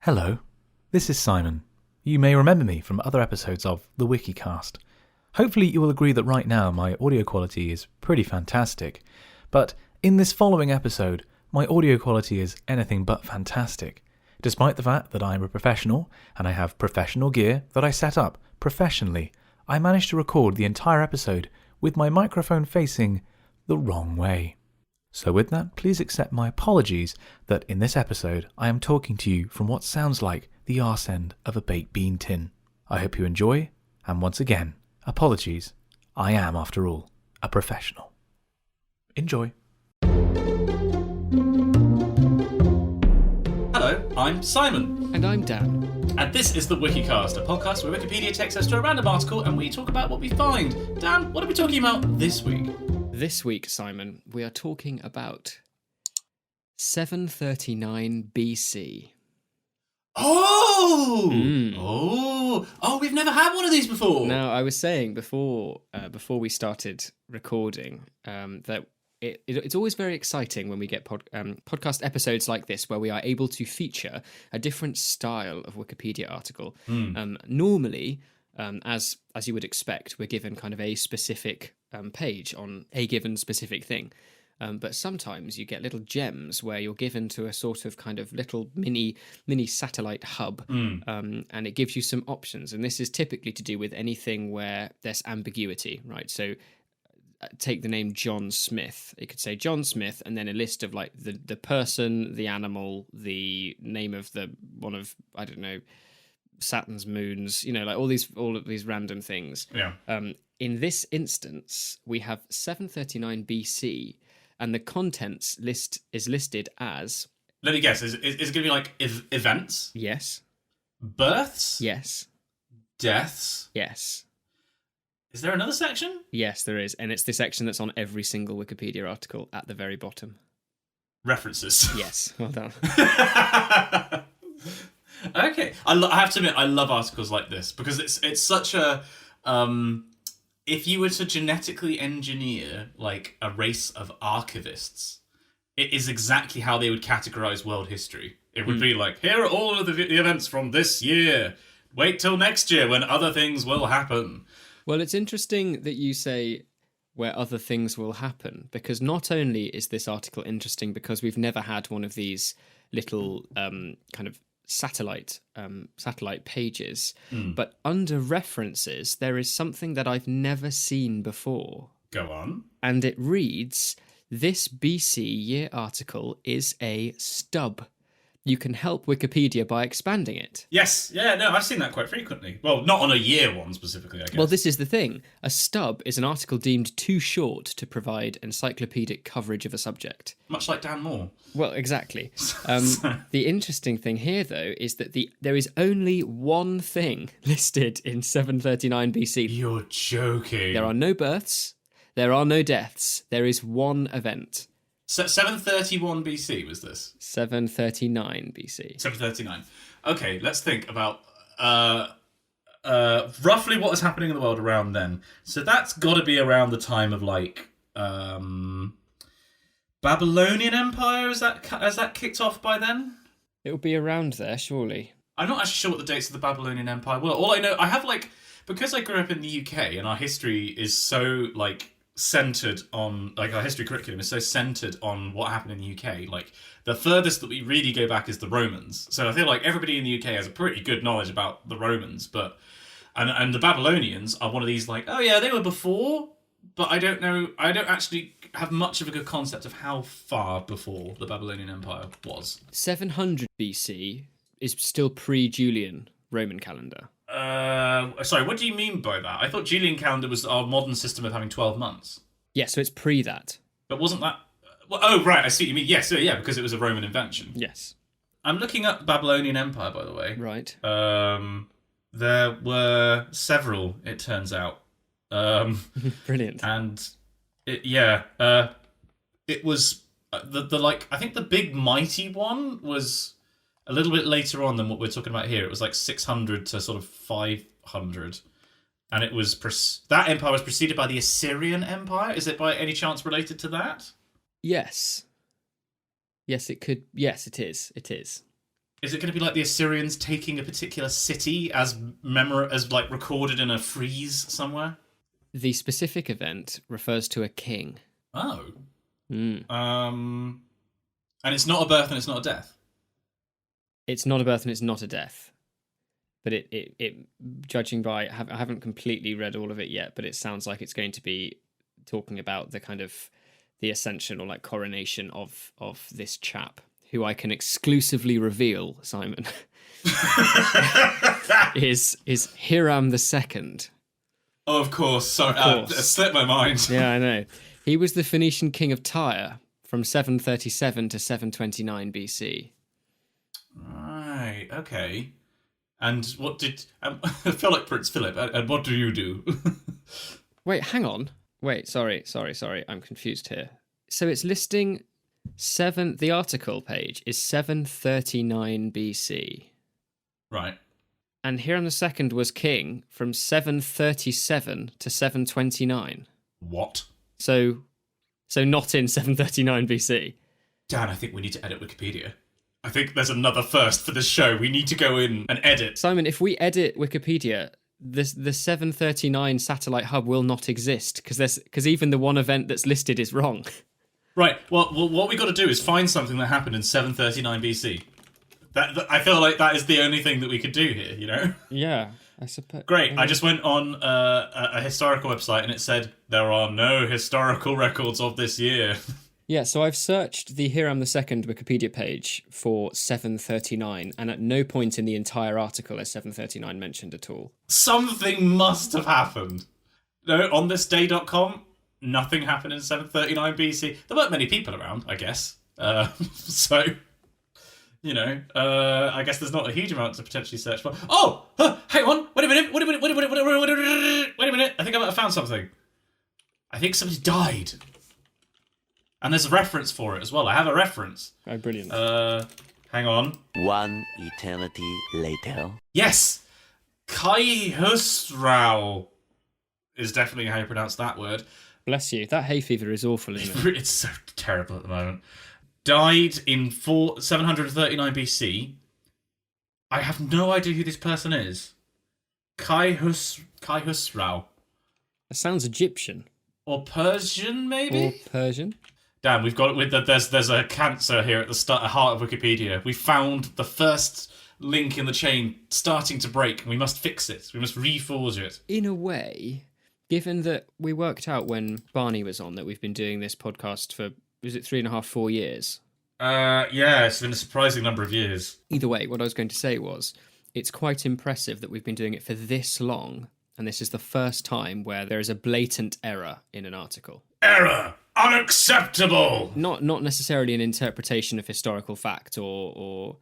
Hello, this is Simon. You may remember me from other episodes of the Wikicast. Hopefully you will agree that right now my audio quality is pretty fantastic, but in this following episode, my audio quality is anything but fantastic. Despite the fact that I'm a professional and I have professional gear that I set up professionally, I managed to record the entire episode with my microphone facing the wrong way. So with that, please accept my apologies that in this episode I am talking to you from what sounds like the arse end of a baked bean tin. I hope you enjoy, and once again, apologies. I am, after all, a professional. Enjoy. Hello, I'm Simon. And I'm Dan. And this is the Wikicast, a podcast where Wikipedia takes us to a random article and we talk about what we find. Dan, what are we talking about this week? This week, Simon, we are talking about 739 BC. Oh! We've never had one of these before. Now, I was saying before we started recording that it's always very exciting when we get podcast episodes like this where we are able to feature a different style of Wikipedia article. Normally, as you would expect, we're given kind of a specific page on a given specific thing. But sometimes you get little gems where you're given to a sort of kind of little mini satellite hub, and it gives you some options. And this is typically to do with anything where there's ambiguity, right? So take the name John Smith. It could say John Smith and then a list of like the person, the animal, the name of the one of, I don't know, Saturn's moons, like all of these random things. Yeah. In this instance, we have 739 BC, and the contents list is listed as... Let me guess, is it going to be like events? Yes. Births? Yes. Deaths? Yes. Is there another section? Yes, there is, and it's the section that's on every single Wikipedia article at the very bottom. References. Yes, well done. Okay, I have to admit, I love articles like this because it's such a... if you were to genetically engineer like a race of archivists, it is exactly how they would categorize world history. It would be like, here are all of the events from this year. Wait till next year when other things will happen. Well, it's interesting that you say where other things will happen, because not only is this article interesting because we've never had one of these little kind of satellite pages, but under references there is something that I've never seen before. Go on. And it reads, this BC year article is a stub. You can help Wikipedia by expanding it. Yes, yeah, no, I've seen that quite frequently. Well, not on a year one specifically, I guess. Well, this is the thing. A stub is an article deemed too short to provide encyclopedic coverage of a subject. Much like Dan Moore. Well, exactly. The interesting thing here, though, is that there is only one thing listed in 739 BC. You're joking. There are no births. There are no deaths. There is one event. So 731 BC was this? 739 BC. 739. Okay, let's think about roughly what is happening in the world around then. So that's got to be around the time of like Babylonian Empire. Has that kicked off by then? It will be around there, surely. I'm not actually sure what the dates of the Babylonian Empire were. All I know, I have like, because I grew up in the UK and our history is so like centered on, like our history curriculum is so centered on what happened in the UK. Like the furthest that we really go back is the Romans. So I feel like everybody in the UK has a pretty good knowledge about the Romans, but and the Babylonians are one of these like, oh yeah, they were before, but I don't know. I don't actually have much of a good concept of how far before the Babylonian Empire was. 700 BC is still pre-Julian Roman calendar. Sorry, what do you mean by that? I thought Julian calendar was our modern system of having 12 months. Yeah, so it's pre that. But wasn't that... Well, oh, right, I see what you mean. Yes, yeah, because it was a Roman invention. Yes. I'm looking up the Babylonian Empire, by the way. Right. There were several, it turns out. Brilliant. And, it was... I think the big mighty one was a little bit later on than what we're talking about here. It was like 600 to sort of 500. And it was that empire was preceded by the Assyrian Empire. Is it by any chance related to that? Yes. Yes, it could. Yes, it is. It is. Is it going to be like the Assyrians taking a particular city as like recorded in a frieze somewhere? The specific event refers to a king. Oh. Mm. And it's not a birth and it's not a death. It's not a birth and it's not a death. But it judging by, I haven't completely read all of it yet, but it sounds like it's going to be talking about the kind of the ascension or like coronation of this chap, who I can exclusively reveal, Simon, is Hiram II. Oh, of course. Sorry, it slipped my mind. Yeah, I know. He was the Phoenician king of Tyre from 737 to 729 BC. Right, okay. And what did... I feel like Prince Philip, and what do you do? Wait, hang on. Wait, sorry. I'm confused here. So it's listing... The article page is 739 BC. Right. And Hiram II was king from 737 to 729. What? So not in 739 BC. Dan, I think we need to edit Wikipedia. I think there's another first for this show. We need to go in and edit. Simon, if we edit Wikipedia, the 739 satellite hub will not exist because even the one event that's listed is wrong. Right. Well, what we got to do is find something that happened in 739 BC. That I feel like that is the only thing that we could do here, you know? Yeah, I suppose. Great. I just went on a historical website and it said there are no historical records of this year. Yeah, so I've searched the Hiram II Wikipedia page for 739, and at no point in the entire article is 739 mentioned at all. Something must have happened. No, on thisday.com, nothing happened in 739 BC. There weren't many people around, I guess. So, you know, I guess there's not a huge amount to potentially search for. Oh! Hang on! Wait a minute! Wait a minute! I think I might have found something. I think somebody died. And there's a reference for it as well. I have a reference. Oh, brilliant. Hang on. One eternity later. Yes! Kai Husrau is definitely how you pronounce that word. Bless you. That hay fever is awful, isn't it? It's so terrible at the moment. Died in 739 BC. I have no idea who this person is. Kai Husrau. That sounds Egyptian. Or Persian, maybe? Or Persian. Damn, we've got there's a cancer here at the heart of Wikipedia. We found the first link in the chain starting to break, and we must fix it. We must reforge it. In a way, given that we worked out when Barney was on that we've been doing this podcast for, was it 3.5, 4 years? Yeah, it's been a surprising number of years. Either way, what I was going to say was, it's quite impressive that we've been doing it for this long, and this is the first time where there is a blatant error in an article. Error! Unacceptable! Not necessarily an interpretation of historical fact or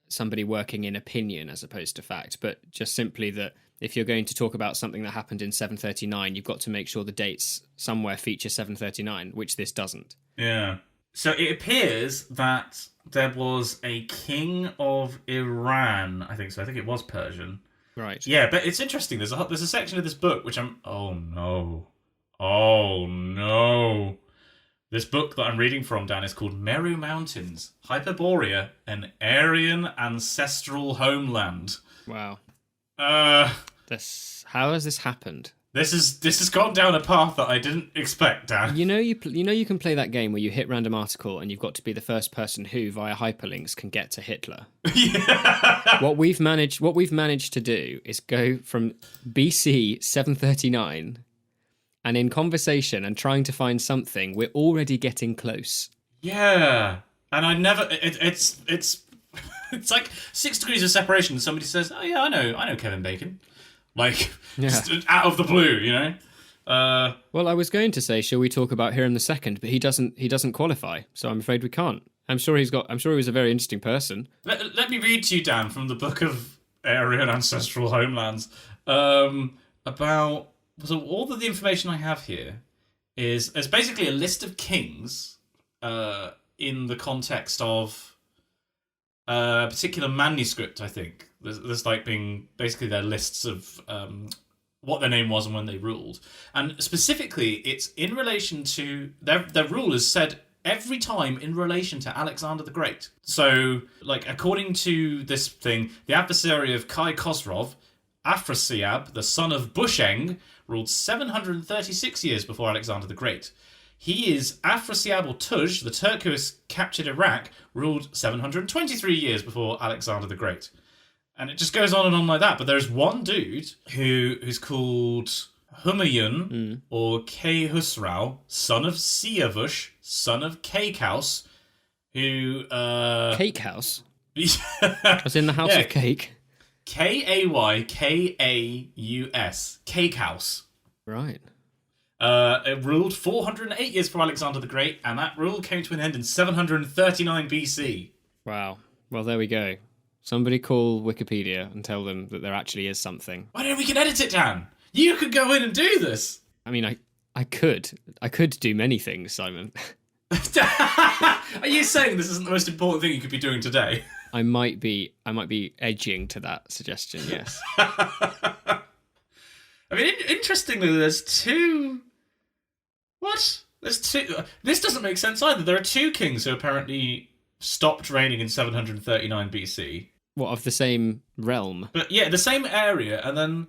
somebody working in opinion as opposed to fact, but just simply that if you're going to talk about something that happened in 739, you've got to make sure the dates somewhere feature 739, which this doesn't. Yeah. So it appears that there was a king of Iran, I think so. I think it was Persian. Right. Yeah, but it's interesting. There's a section of this book which I'm... Oh, no. This book that I'm reading from, Dan, is called Meru Mountains, Hyperborea, an Aryan Ancestral Homeland. Wow. How has this happened? This has gone down a path that I didn't expect, Dan. You know you can play that game where you hit random article and you've got to be the first person who, via hyperlinks, can get to Hitler. Yeah. What we've managed to do is go from BC 739, and in conversation and trying to find something, we're already getting close. Yeah, and I never. It's like 6 degrees of separation. Somebody says, "Oh yeah, I know Kevin Bacon," like just out of the blue, you know. Well, I was going to say, shall we talk about Hiram II? But he doesn't qualify, so I'm afraid we can't. I'm sure he was a very interesting person. Let me read to you, Dan, from the Book of Aryan Ancestral Homelands about. So all of the information I have here is basically a list of kings in the context of a particular manuscript, I think. There's like being basically their lists of what their name was and when they ruled. And specifically, it's in relation to their rule is said every time in relation to Alexander the Great. So, like, according to this thing, the adversary of Kai Khosrov, Afrasiab, the son of Busheng, ruled 736 years before Alexander the Great. He is Afrasiab or Tuj, the Turk who has captured Iraq, ruled 723 years before Alexander the Great. And it just goes on and on like that. But there's one dude who's called Humayun or Khusrau, son of Siavush, son of Kaikaus, who... Cake house? As in the house of cake? Kaykaus. Kaikaus. Right. It ruled 408 years before Alexander the Great, and that rule came to an end in 739 BC. Wow. Well, there we go. Somebody call Wikipedia and tell them that there actually is something. Why don't we can edit it, Dan? You could go in and do this. I mean, I could do many things, Simon. Are you saying this isn't the most important thing you could be doing today? I might be edging to that suggestion, yes. I mean, interestingly, there's two... What? There's two... This doesn't make sense either. There are two kings who apparently stopped reigning in 739 BC. What, of the same realm? But yeah, the same area, and then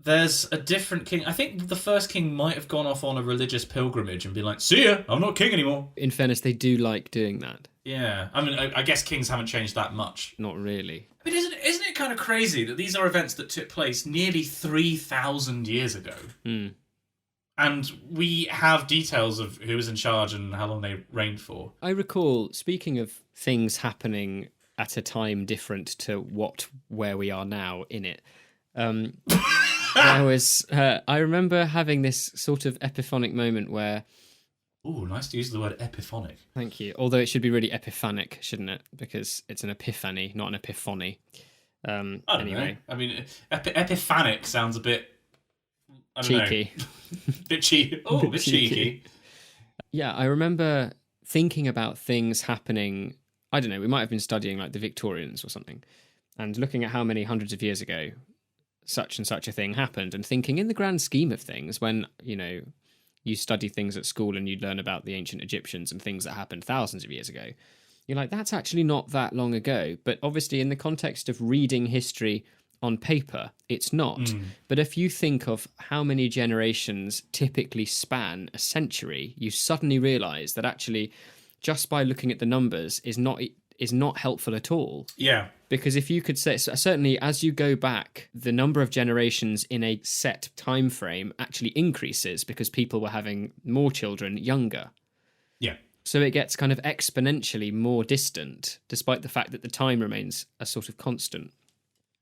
there's a different king. I think the first king might have gone off on a religious pilgrimage and been like, see ya, I'm not king anymore. In fairness, they do like doing that. Yeah, I mean, I guess kings haven't changed that much. Not really. I mean, isn't it kind of crazy that these are events that took place nearly 3,000 years ago? Mm. And we have details of who was in charge and how long they reigned for. I recall, speaking of things happening at a time different to where we are now in it, I remember having this sort of epiphanic moment where... Ooh, nice to use the word epiphonic. Thank you. Although it should be really epiphanic, shouldn't it? Because it's an epiphany, not an epiphony. I don't anyway. know. I mean, epiphanic sounds a bit... cheeky. Bit cheeky. Oh, a bit cheeky. Yeah, I remember thinking about things happening... I don't know, we might have been studying like the Victorians or something, and looking at how many hundreds of years ago such and such a thing happened, and thinking in the grand scheme of things, when, you know, you study things at school and you learn about the ancient Egyptians and things that happened thousands of years ago, you're like, that's actually not that long ago. But obviously in the context of reading history on paper, it's not. But if you think of how many generations typically span a century, you suddenly realise that actually just by looking at the numbers is not helpful at all. Yeah. Because if you could say, certainly as you go back, the number of generations in a set time frame actually increases because people were having more children younger. Yeah. So it gets kind of exponentially more distant, despite the fact that the time remains a sort of constant.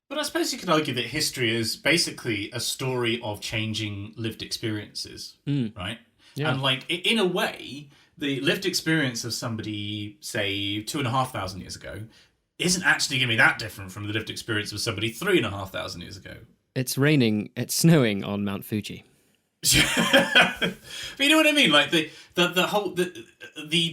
But I suppose you could argue that history is basically a story of changing lived experiences, right? Yeah. And like, in a way, the lived experience of somebody, say, 2,500 years ago, isn't actually going to be that different from the lived experience of somebody 3,500 years ago. It's snowing on Mount Fuji. But you know what I mean? Like the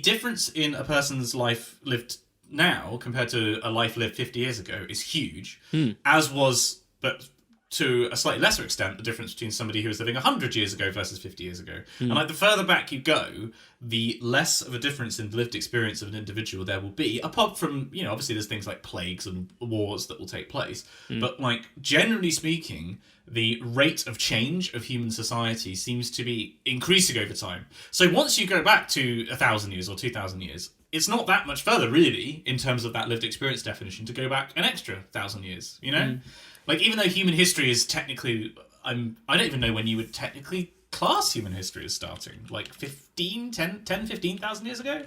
difference in a person's life lived now compared to a life lived 50 years ago is huge, as was, but to a slightly lesser extent, the difference between somebody who was living 100 years ago versus 50 years ago. And like the further back you go, the less of a difference in the lived experience of an individual there will be, apart from, you know, obviously there's things like plagues and wars that will take place. But like, generally speaking, the rate of change of human society seems to be increasing over time. So once you go back to 1,000 years or 2,000 years, it's not that much further, really, in terms of that lived experience definition, to go back an extra 1,000 years, you know? Like, even though human history is technically... I don't even know when you would technically class human history as starting. Like, 15,000 years ago?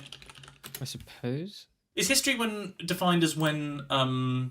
I suppose. Is history defined as when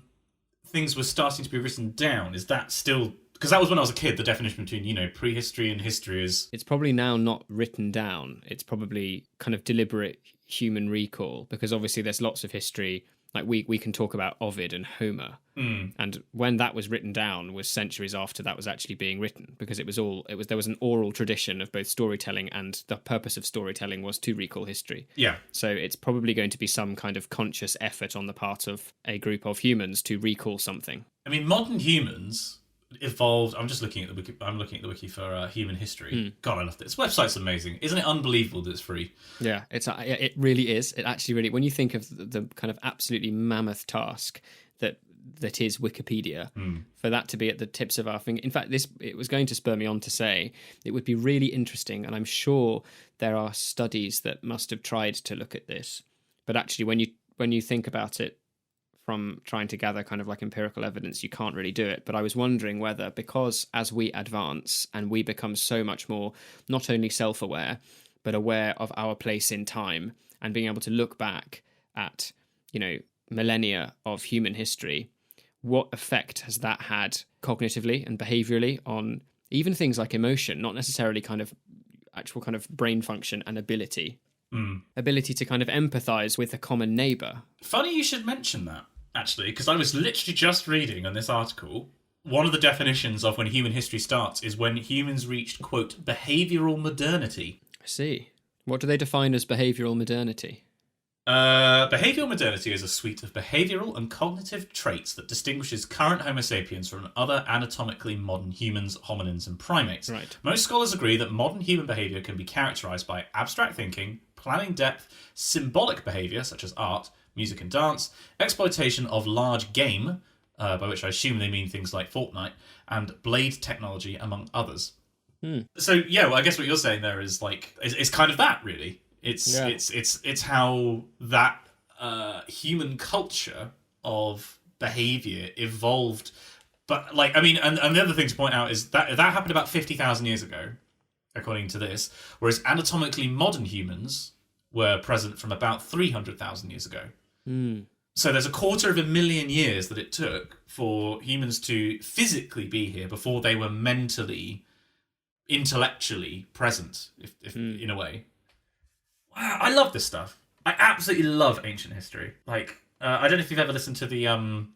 things were starting to be written down? Is that still... Because that was when I was a kid, the definition between, you know, prehistory and history is... It's probably now not written down. It's probably kind of deliberate human recall, because obviously there's lots of history... Like we can talk about Ovid and Homer, and when that was written down was centuries after that was actually being written, because there was an oral tradition of both storytelling, and the purpose of storytelling was to recall history. Yeah. So it's probably going to be some kind of conscious effort on the part of a group of humans to recall something. I mean, modern humans evolved. I'm just looking at the wiki. I'm looking at the wiki for human history. God, I love this. This website's amazing. Isn't it unbelievable that it's free? Yeah, it really is. It actually really, when you think of the kind of absolutely mammoth task that is Wikipedia, for that to be at the tips of our finger. In fact, it was going to spur me on to say it would be really interesting, and I'm sure there are studies that must have tried to look at this. But actually, when you think about it from trying to gather kind of like empirical evidence, you can't really do it. But I was wondering whether, because as we advance and we become so much more not only self-aware, but aware of our place in time and being able to look back at, millennia of human history, what effect has that had cognitively and behaviorally on even things like emotion, not necessarily kind of actual kind of brain function and ability to kind of empathize with a common neighbor. Funny you should mention that, actually, because I was literally just reading on this article, one of the definitions of when human history starts is when humans reached, quote, behavioural modernity. I see. What do they define as behavioural modernity? Behavioural modernity is a suite of behavioural and cognitive traits that distinguishes current Homo sapiens from other anatomically modern humans, hominins, and primates. Right. Most scholars agree that modern human behaviour can be characterised by abstract thinking, planning depth, symbolic behaviour, such as art, music and dance, exploitation of large game, by which I assume they mean things like Fortnite, and blade technology, among others. So, yeah, well, I guess what you're saying there is like, it's kind of that, really. It's how that human culture of behaviour evolved. But, like, I mean, and the other thing to point out is that happened about 50,000 years ago, according to this, whereas anatomically modern humans were present from about 300,000 years ago. So there's 250,000 years that it took for humans to physically be here before they were mentally, intellectually present, if in a way. Wow, I love this stuff. I absolutely love ancient history. Like, I don't know if you've ever listened to the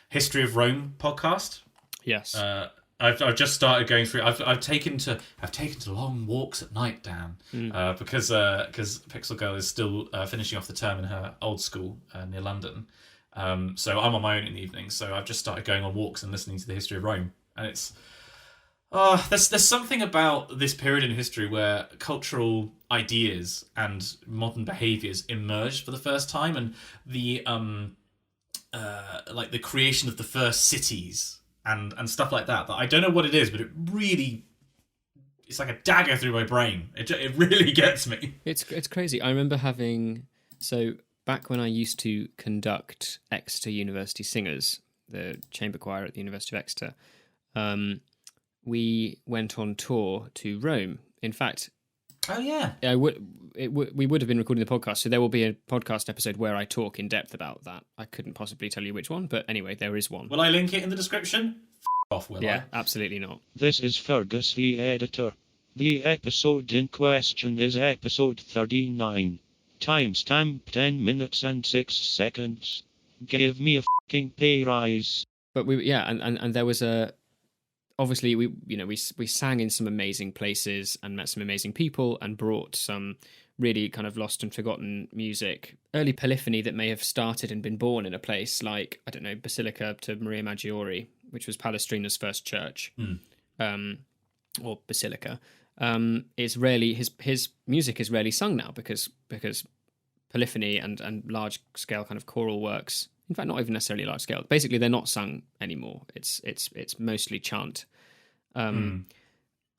History of Rome podcast. Yes. I've just started going through. I've taken to long walks at night, Dan, because Pixel Girl is still finishing off the term in her old school near London. So I'm on my own in the evening. So I've just started going on walks and listening to the history of Rome, and it's there's something about this period in history where cultural ideas and modern behaviours emerged for the first time, and the like the creation of the first cities and stuff like that. I don't know what it is, but it's like a dagger through my brain. It really gets me. It's crazy. I remember back when I used to conduct Exeter University Singers, the chamber choir at the University of Exeter, we went on tour to Rome. In fact, oh yeah, we would have been recording the podcast, so there will be a podcast episode where I talk in depth about that. I couldn't possibly tell you which one, but anyway, there is one. Will I link it in the description? Off, will I? Yeah, absolutely not. This is Fergus, the editor. The episode in question is episode 39. Timestamp 10 minutes and 6 seconds. Give me a fucking pay rise. But and there was obviously we sang in some amazing places and met some amazing people and brought some really kind of lost and forgotten music, early polyphony that may have started and been born in a place like, I don't know, Basilica to Maria Maggiore, which was Palestrina's first church, or basilica. It's rarely his music is rarely sung now because polyphony and large scale kind of choral works. In fact, not even necessarily large scale. Basically, they're not sung anymore. It's mostly chant. And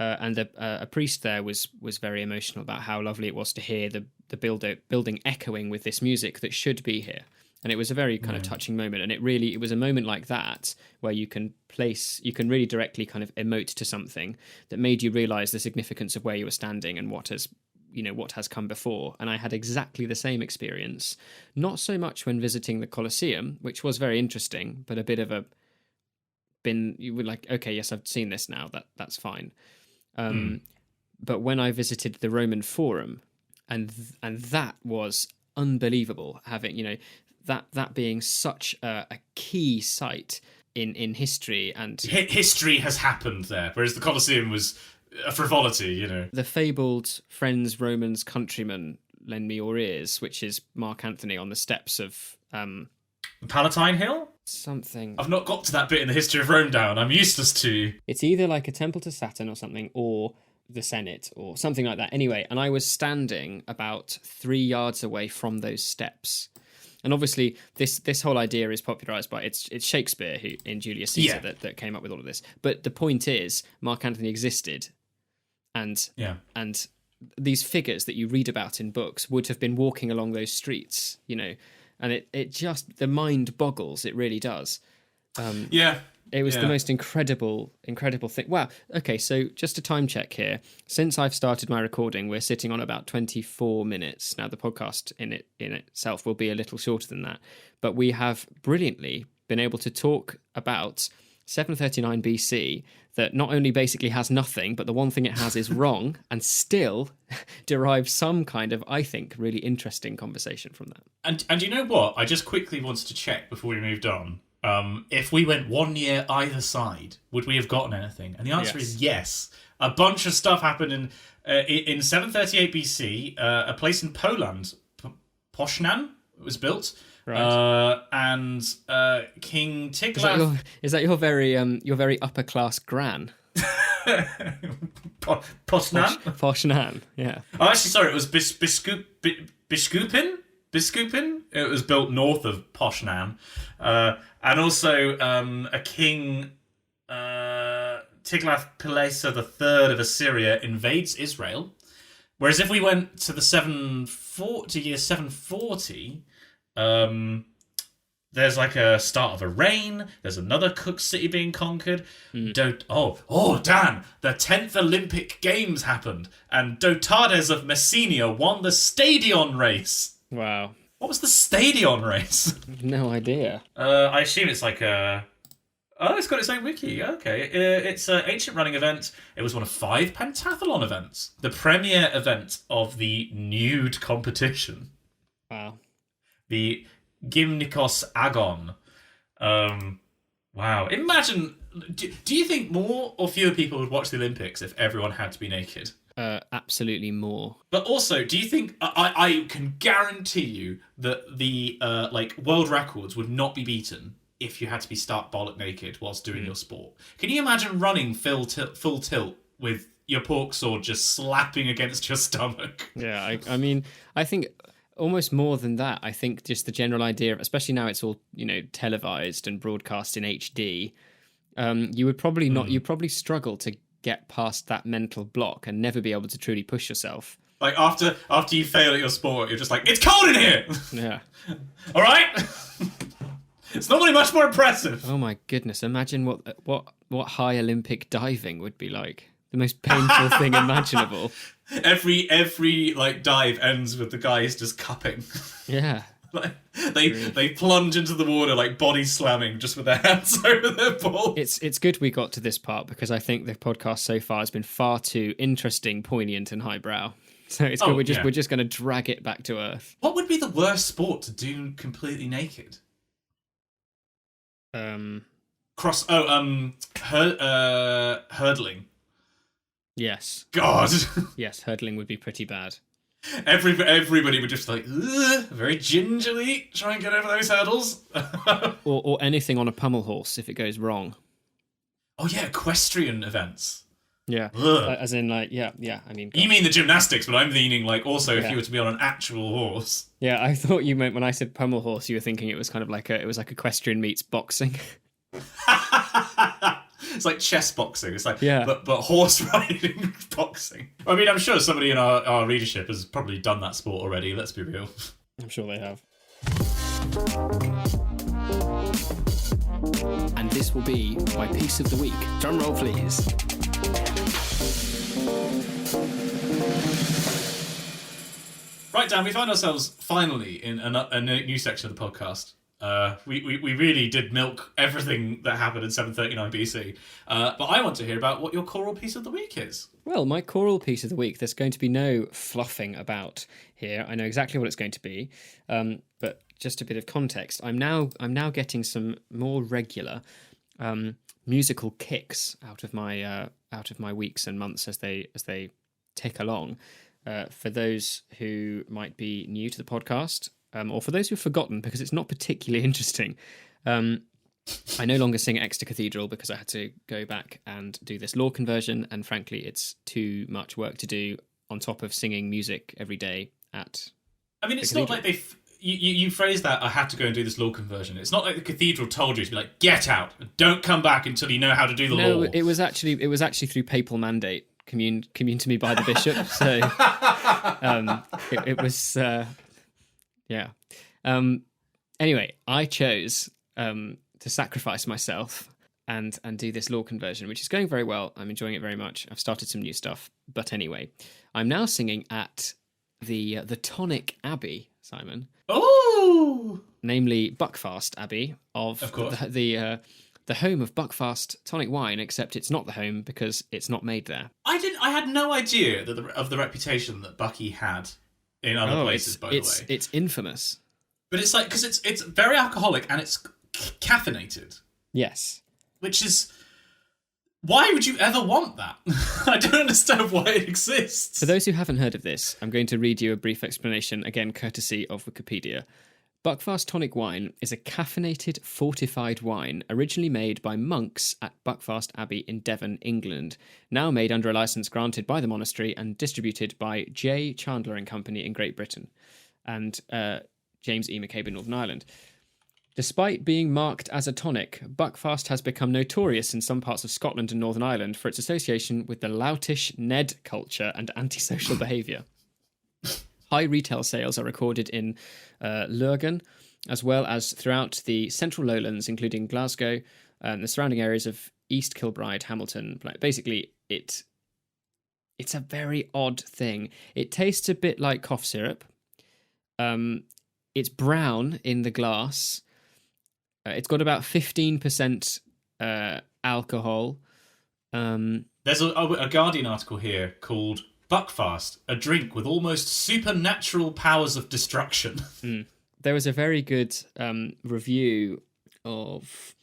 a priest there was very emotional about how lovely it was to hear the building echoing with this music that should be here. And it was a very kind of touching moment. And it was a moment like that where you can really directly kind of emote to something that made you realise the significance of where you were standing and what has come before. And I had exactly the same experience, not so much when visiting the Colosseum, which was very interesting, but a bit of you were like, okay, yes, I've seen this now, that's fine. But when I visited the Roman Forum, and that was unbelievable, having, that being such a key site in history, and history has happened there, whereas the Colosseum was a frivolity, The fabled Friends, Romans, Countrymen, Lend Me Your Ears, which is Mark Anthony on the steps of Palatine Hill? something. I've not got to that bit in the history of Rome down. I'm useless to. It's either like a temple to Saturn or something, or the Senate or something like that. Anyway, and I was standing about 3 yards away from those steps. And obviously, this whole idea is popularised by it's Shakespeare who in Julius Caesar that came up with all of this. But the point is, Mark Antony existed, and these figures that you read about in books would have been walking along those streets, you know, and it just the mind boggles. It really does. It was the most incredible thing. Wow. Okay, so just a time check here. Since I've started my recording, we're sitting on about 24 minutes. Now, the podcast in itself will be a little shorter than that. But we have brilliantly been able to talk about 739 BC that not only basically has nothing, but the one thing it has is wrong, and still derive some kind of, I think, really interesting conversation from that. And you know what? I just quickly wanted to check before we moved on. If we went 1 year either side, would we have gotten anything? And the answer is yes. A bunch of stuff happened in 738 BC. A place in Poland, Poznan, was built. Right. And King Tiglath... Is that your very upper class gran? Poznan? Poznan, yeah. Oh, actually, sorry, it was Biskupin? It was built north of Poznan. And also a king, Tiglath-Pileser III of Assyria, invades Israel. Whereas if we went to the year 740, there's like a start of a reign. There's another Cook city being conquered. Dan, the 10th Olympic Games happened, and Dotades of Messenia won the Stadion race. Wow. What was the Stadion race? No idea. I assume it's like a... Oh, it's got its own wiki. Okay. It's an ancient running event. It was one of 5 pentathlon events. The premier event of the nude competition. Wow. The Gymnikos Agon. Wow. Imagine... Do you think more or fewer people would watch the Olympics if everyone had to be naked? Absolutely more. But also, do you think... I can guarantee you that the world records would not be beaten if you had to be stark bollock naked whilst doing your sport. Can you imagine running full tilt with your pork sword just slapping against your stomach? Yeah, I mean, I think almost more than that. I think just the general idea of, especially now it's all, televised and broadcast in HD, you would probably not... You'd probably struggle to get past that mental block and never be able to truly push yourself. Like after you fail at your sport, you're just like, it's cold in here. Yeah. All right. It's normally much more impressive. Oh my goodness! Imagine what high Olympic diving would be like. The most painful thing imaginable. Every dive ends with the guys just cupping. Yeah. They plunge into the water like body slamming just with their hands over their balls. It's good we got to this part because I think the podcast so far has been far too interesting, poignant, and highbrow. So it's good. We're just going to drag it back to earth. What would be the worst sport to do completely naked? Hurdling. Yes. God. Yes, hurdling would be pretty bad. Everybody would just very gingerly try and get over those hurdles. or anything on a pummel horse if it goes wrong. Oh yeah, equestrian events. Yeah. As in I mean... You mean the gymnastics, but I'm meaning if you were to be on an actual horse. Yeah, I thought you meant when I said pummel horse, you were thinking it was kind of like equestrian meets boxing. It's like chess boxing. It's like, but horse riding boxing. I mean, I'm sure somebody in our readership has probably done that sport already, let's be real. I'm sure they have. And this will be my piece of the week. Drum roll, please. Right, Dan, we find ourselves finally in a new section of the podcast. We really did milk everything that happened in 739 BC. But I want to hear about what your choral piece of the week is. Well, my choral piece of the week, there's going to be no fluffing about here. I know exactly what it's going to be. But just a bit of context. I'm now getting some more regular musical kicks out of my weeks and months as they tick along. For those who might be new to the podcast, or for those who've forgotten because it's not particularly interesting, I no longer sing Exeter Cathedral because I had to go back and do this law conversion, and frankly, it's too much work to do on top of singing music every day at. I mean, it's the not cathedral. like you phrased that. I had to go and do this law conversion. It's not like the cathedral told you to be like, get out, don't come back until you know how to do the law. No, it was actually through papal mandate, commune to me by the bishop. So it was yeah. Anyway, I chose to sacrifice myself and do this law conversion, which is going very well. I'm enjoying it very much. I've started some new stuff, but anyway, I'm now singing at the Tonic Abbey, Simon. Oh, Namely Buckfast Abbey of course. the home of Buckfast tonic wine, except it's not the home because it's not made there. I had no idea of the reputation that Bucky had in other places. By the way, it's infamous. But it's like because it's very alcoholic and it's caffeinated, Yes. which is why would you ever want that? I don't understand why it exists. For those who haven't heard of this, I'm going to read you a brief explanation, again courtesy of Wikipedia. Buckfast tonic wine is a caffeinated fortified wine originally made by monks at Buckfast Abbey in Devon, England, now made under a licence granted by the monastery and distributed by J. Chandler and Company in Great Britain and James E. McCabe in Northern Ireland. Despite being marked as a tonic, Buckfast has become notorious in some parts of Scotland and Northern Ireland for its association with the loutish Ned culture and antisocial behaviour. High retail sales are recorded in Lurgan, as well as throughout the central lowlands, including Glasgow and the surrounding areas of East Kilbride, Hamilton. Basically, it's a very odd thing. It tastes a bit like cough syrup. It's brown in the glass. It's got about 15% alcohol. There's a Guardian article here called Buckfast, a drink with almost supernatural powers of destruction. There was a very good review of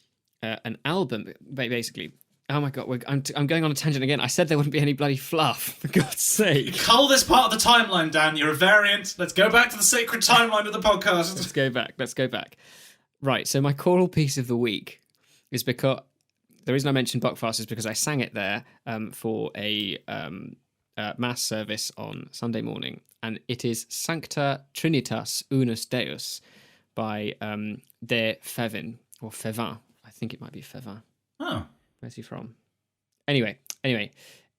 an album, basically. Oh my god, I'm going on a tangent again. I said there wouldn't be any bloody fluff, for God's sake. Cull this part of the timeline, Dan. You're a variant. Let's go back to the sacred timeline of the podcast. Let's go back. Right, so my choral piece of the week is because the reason I mentioned Buckfast is because I sang it there for a mass service on Sunday morning, and it is Sancta Trinitas Unus Deus by De Fevin, or Fevin. I think it might be Fevin. Oh. Where's he from? Anyway,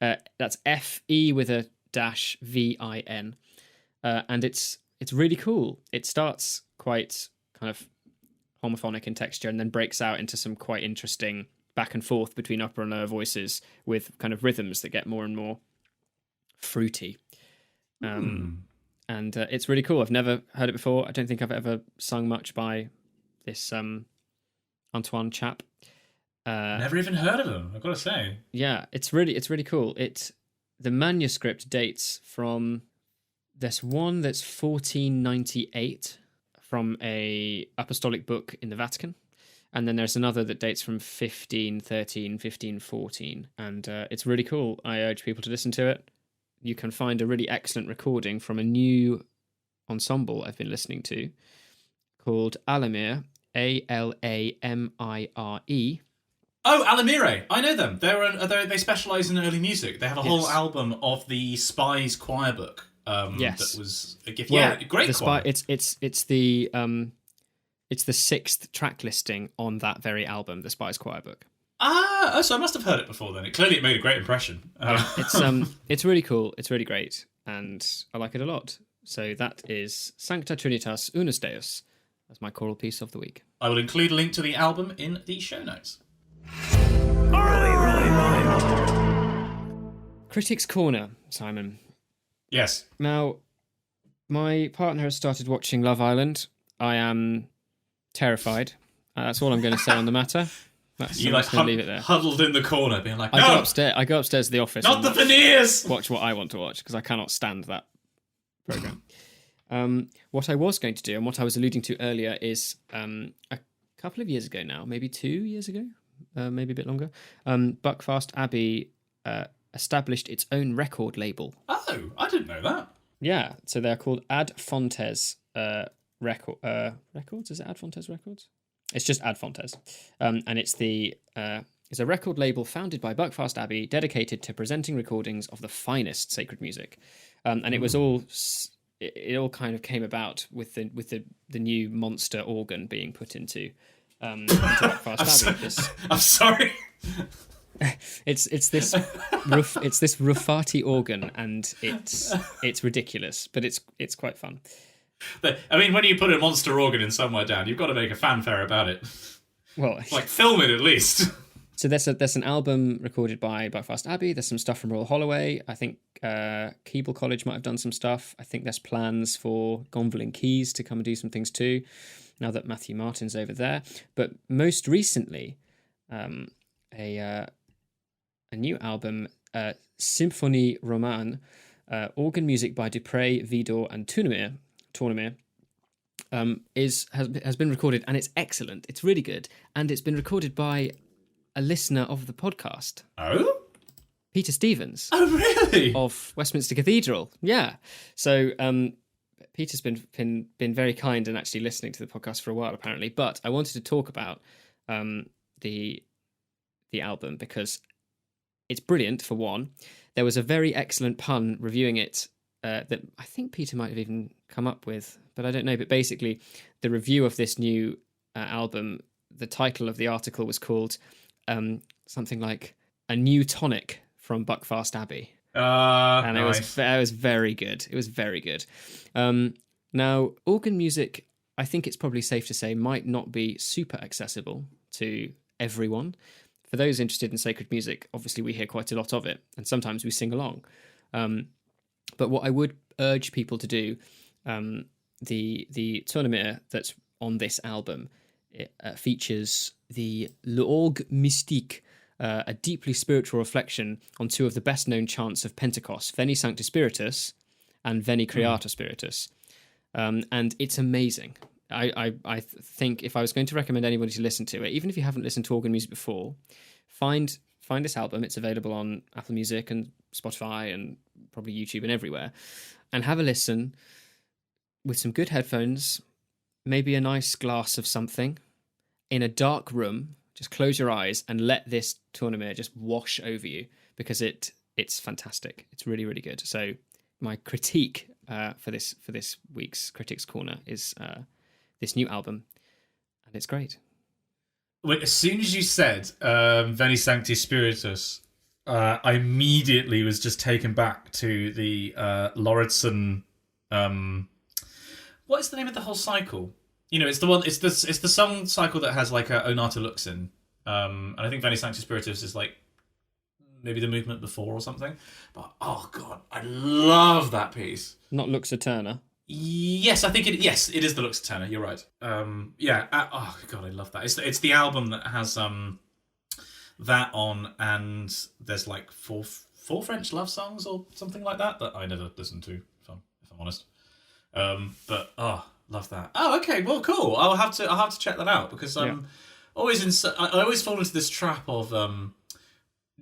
that's F-E with a dash V-I-N. And it's really cool. It starts quite kind of homophonic in texture and then breaks out into some quite interesting back and forth between upper and lower voices with kind of rhythms that get more and more fruity. And it's really cool. I've never heard it before. I don't think I've ever sung much by this Antoine chap. Never even heard of him, I've got to say. Yeah, it's really cool. The manuscript dates from there's one that's 1498 from a apostolic book in the Vatican, and then there's another that dates from 1513, 1514, and it's really cool. I urge people to listen to it. You can find a really excellent recording from a new ensemble I've been listening to called Alamire, A-L-A-M-I-R-E. Oh, Alamire. I know them. They specialise in early music. They have a whole album of the Spies choir book. Yes. That was a gift. Well, Yeah, great choir. It's the 6th track listing on that very album, the Spies choir book. So I must have heard it before then. Clearly it made a great impression. It's really cool. It's really great, and I like it a lot. So that is Sancta Trinitas Unus Deus as my choral piece of the week. I will include a link to the album in the show notes. Critics Corner, Simon. Yes. Now, my partner has started watching Love Island. I am terrified. That's all I'm going to say on the matter. You I'm just going to leave it there. huddled in the corner, being like, "No, I go upstairs to the office. not and the veneers." watch what I want to watch because I cannot stand that program. What I was going to do and what I was alluding to earlier is a couple of years ago now, maybe 2 years ago, maybe a bit longer. Buckfast Abbey established its own record label. Oh, I didn't know that. Yeah, so they're called Ad Fontes Records. Is it Ad Fontes Records? It's just Ad Fontes, and it's it's a record label founded by Buckfast Abbey, dedicated to presenting recordings of the finest sacred music, and it was all. It all kind of came about with the new monster organ being put into Buckfast Abbey. I'm sorry. It's this Ruffati organ, and it's ridiculous, but it's quite fun. I mean, when you put a monster organ in somewhere down, you've got to make a fanfare about it. Well, like film it at least. So there's an album recorded by Buckfast Abbey. There's some stuff from Royal Holloway. I think Keble College might have done some stuff. I think there's plans for Gonville and Keys to come and do some things too, now that Matthew Martin's over there. But most recently, a new album, Symphonie Romane, organ music by Dupré, Vidor, and Tournemire, has been recorded, and it's excellent. It's really good, and it's been recorded by a listener of the podcast. Oh? Peter Stevens. Oh, really? Of Westminster Cathedral. Yeah. So Peter's been very kind and actually listening to the podcast for a while, apparently. But I wanted to talk about the album because it's brilliant, for one. There was a very excellent pun reviewing it that I think Peter might have even come up with, but I don't know. But basically, the review of this new album, the title of the article was called something like "A New Tonic from Buckfast Abbey," and nice. it was very good. It was very good. Now, organ music, I think it's probably safe to say, might not be super accessible to everyone. For those interested in sacred music, obviously we hear quite a lot of it, and sometimes we sing along. But what I would urge people to do, the Tournemire that's on this album, it features the L'Orgue Mystique, a deeply spiritual reflection on two of the best-known chants of Pentecost, Veni Sancte Spiritus and Veni Creator Spiritus. And it's amazing. I think if I was going to recommend anybody to listen to it, even if you haven't listened to organ music before, find this album. It's available on Apple Music and Spotify and probably YouTube and everywhere. And have a listen with some good headphones, maybe a nice glass of something, in a dark room. Just close your eyes and let this Tournemire just wash over you, because it's fantastic. It's really, really good. So my critique for this week's Critics Corner is this new album, and it's great. Wait, as soon as you said Veni Sancte Spiritus, I immediately was just taken back to the Lauridsen. What is the name of the whole cycle? You know, it's the one. It's the song cycle that has like a Onata Luxin, and I think Veni Sancte Spiritus is like maybe the movement before or something. But oh god, I love that piece. Not Lux Eterna. Yes, I think it. Yes, it is the Lux Eterna. You're right. Yeah. Oh god, I love that. It's the album that has that on, and there's like four French love songs or something like that I never listened to. If I'm honest. But love that. Oh, okay. Well, cool. I'll have to check that out, because I'm always I always fall into this trap of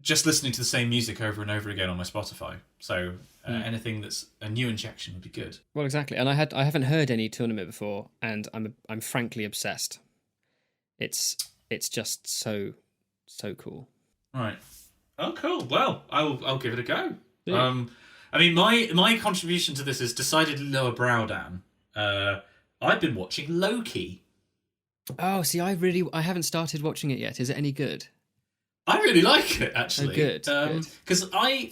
just listening to the same music over and over again on my Spotify. So anything that's a new injection would be good. Well, exactly. And I haven't heard any Tournemire before, and I'm frankly obsessed. It's just so cool. Right. Oh, cool. Well, I'll give it a go. Yeah. I mean, my contribution to this is decidedly lower brow, Dan. I've been watching Loki. Oh, see, I haven't started watching it yet. Is it any good? I really like it, actually. Oh, good. Because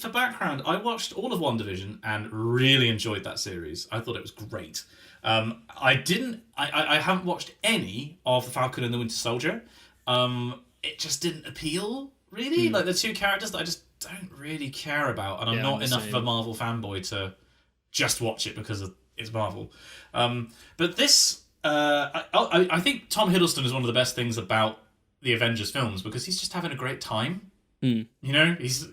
for background, I watched all of WandaVision and really enjoyed that series. I thought it was great. I haven't watched any of The Falcon and the Winter Soldier. It just didn't appeal, really. Like, the two characters that I just don't really care about, and I'm not enough of a Marvel fanboy to just watch it because it's Marvel. But this, I think Tom Hiddleston is one of the best things about the Avengers films, because he's just having a great time. You know, he's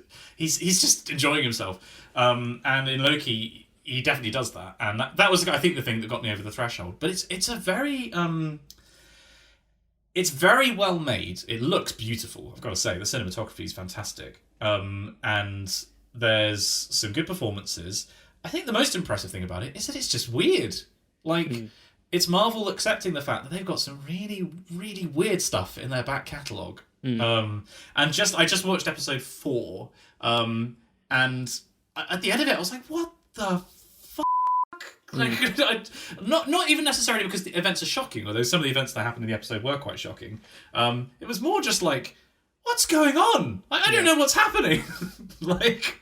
just enjoying himself. And in Loki, he definitely does that, and that was, I think, the thing that got me over the threshold. But it's a very it's very well made. It looks beautiful, I've got to say. The cinematography is fantastic. And there's some good performances. I think the most impressive thing about it is that it's just weird. Like, it's Marvel accepting the fact that they've got some really, really weird stuff in their back catalogue. And I just watched episode 4, and at the end of it, I was like, what the fuck? Like, not even necessarily because the events are shocking, although some of the events that happened in the episode were quite shocking. It was more just like, what's going on? I don't know what's happening. Like,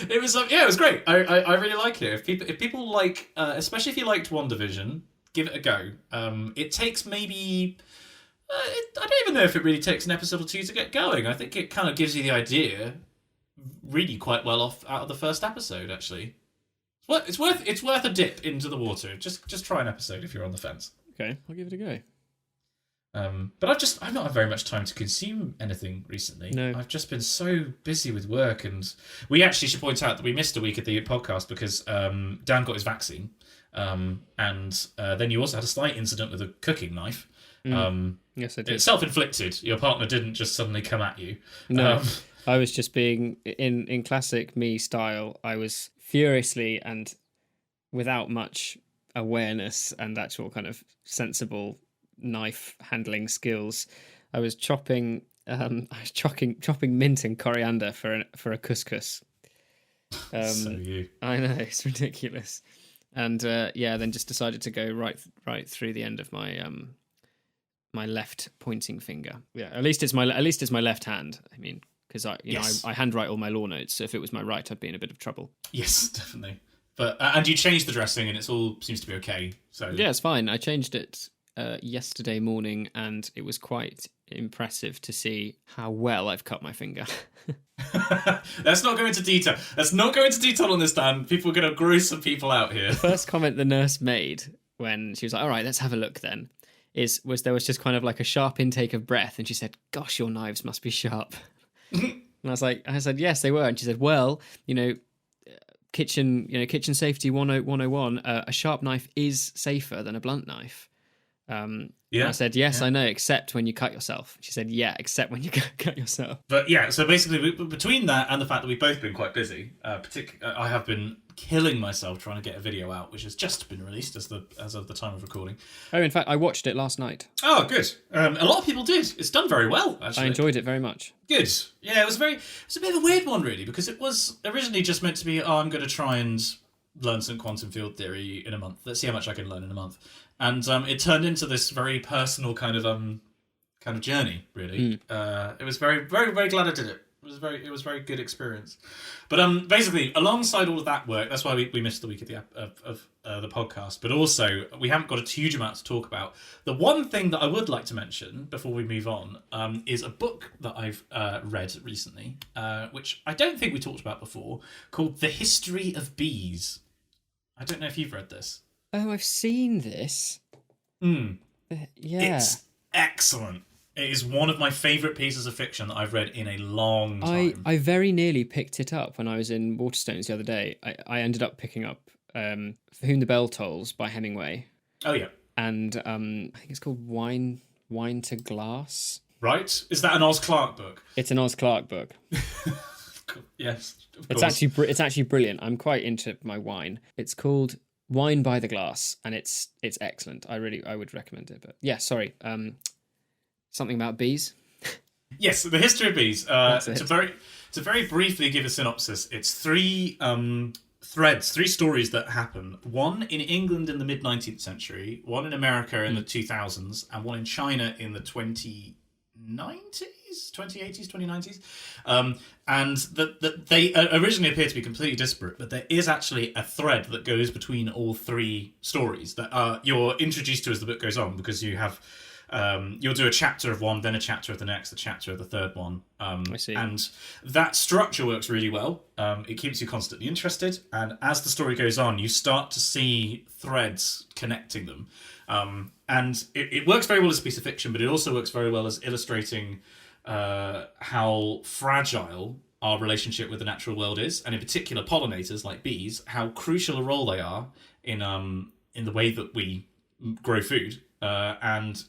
it was it was great. I really like it. If people like, especially if you liked WandaVision, give it a go. It takes maybe. I don't even know if it really takes an episode or 2 to get going. I think it kind of gives you the idea really quite well off out of the first episode, actually. It's worth a dip into the water. Just try an episode if you're on the fence. Okay, I'll give it a go. But I've not had very much time to consume anything recently. No. I've just been so busy with work, and we actually should point out that we missed a week of the podcast because Dan got his vaccine, and then you also had a slight incident with a cooking knife. Yes, I did. It's self-inflicted. Your partner didn't just suddenly come at you. No, I was just being in classic me style. I was furiously and without much awareness and actual kind of sensible knife handling skills. I was chopping mint and coriander for a couscous. So you. I know, it's ridiculous. And then just decided to go right through the end of my my left pointing finger. Yeah, at least it's my left hand. I mean, because I handwrite all my law notes. So if it was my right, I'd be in a bit of trouble. Yes, definitely. But and you changed the dressing, and it's all seems to be okay. So yeah, it's fine. I changed it yesterday morning, and it was quite impressive to see how well I've cut my finger. Let's not go into detail. Let's not go into detail on this, Dan. People are going to gross some people out here. The first comment the nurse made when she was like, "All right, let's have a look then," was there was just kind of like a sharp intake of breath, and she said, "Gosh, your knives must be sharp." And I said, "Yes, they were." And she said, "Well, kitchen safety 101, a sharp knife is safer than a blunt knife." And I said, "Yes, I know, except when you cut yourself." She said, "Yeah, except when you cut yourself." But yeah, so basically, between that and the fact that we've both been quite busy, I have been killing myself trying to get a video out, which has just been released as of the time of recording. Oh, in fact, I watched it last night. Oh, good. A lot of people did. It's done very well, actually. I enjoyed it very much. Good. Yeah, it was a bit of a weird one, really, because it was originally just meant to be, I'm going to try and learn some quantum field theory in a month. Let's see how much I can learn in a month. And it turned into this very personal kind of journey, really. It was very, very, very glad I did it. It was a very good experience. But basically, alongside all of that work, that's why we missed the week of the podcast. But also, we haven't got a huge amount to talk about. The one thing that I would like to mention before we move on is a book that I've read recently, which I don't think we talked about before, called The History of Bees. I don't know if you've read this. Oh, I've seen this. Yeah. It's excellent. It is one of my favourite pieces of fiction that I've read in a long time. I very nearly picked it up when I was in Waterstones the other day. I ended up picking up For Whom the Bell Tolls by Hemingway. Oh, yeah. And I think it's called Wine to Glass. Right? Is that an Oz Clarke book? It's an Oz Clarke book. Yes. It's actually brilliant. I'm quite into my wine. It's called Wine by the Glass, and it's excellent. I would recommend it. But yeah, sorry. Something about bees? Yes, The History of Bees. To very briefly give a synopsis, it's three stories that happen. One in England in the mid-19th century, one in America in the 2000s, and one in China in the 2080s, 2090s. And that they originally appear to be completely disparate, but there is actually a thread that goes between all three stories that you're introduced to as the book goes on, because you have... you'll do a chapter of one, then a chapter of the next, a chapter of the third one. I see. And that structure works really well. It keeps you constantly interested. And as the story goes on, you start to see threads connecting them. And it works very well as a piece of fiction, but it also works very well as illustrating how fragile our relationship with the natural world is. And in particular, pollinators like bees, how crucial a role they are in the way that we grow food. And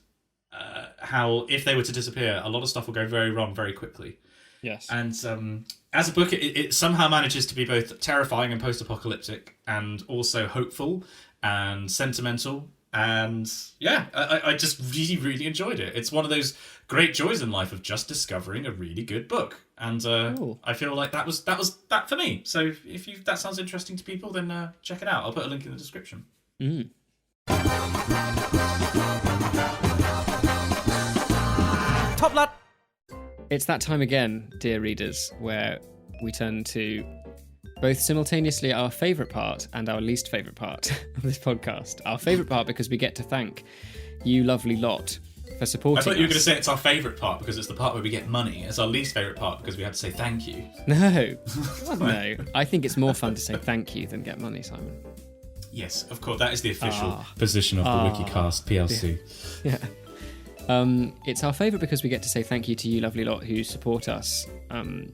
how if they were to disappear, a lot of stuff will go very wrong very quickly. Yes. And as a book, it somehow manages to be both terrifying and post-apocalyptic, and also hopeful and sentimental. And yeah, I just really, really enjoyed it. It's one of those great joys in life of just discovering a really good book. And I feel like that was that for me. So if that sounds interesting to people, then check it out. I'll put a link in the description. Top lad. It's that time again, dear readers, where we turn to both simultaneously our favourite part and our least favourite part of this podcast. Our favourite part because we get to thank you lovely lot for supporting us. I thought you were going to say it's our favourite part because it's the part where we get money. It's our least favourite part because we have to say thank you. No. God, no. I think it's more fun to say thank you than get money, Simon. Yes, of course. That is the official position of the Wikicast PLC. Yeah. It's our favourite because we get to say thank you to you lovely lot who support us. And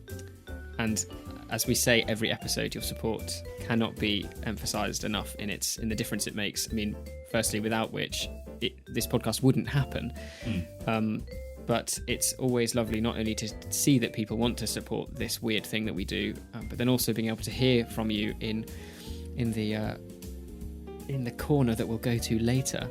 as we say every episode, your support cannot be emphasised enough in the difference it makes. I mean, firstly, without which this podcast wouldn't happen. But it's always lovely not only to see that people want to support this weird thing that we do, but then also being able to hear from you in the corner that we'll go to later.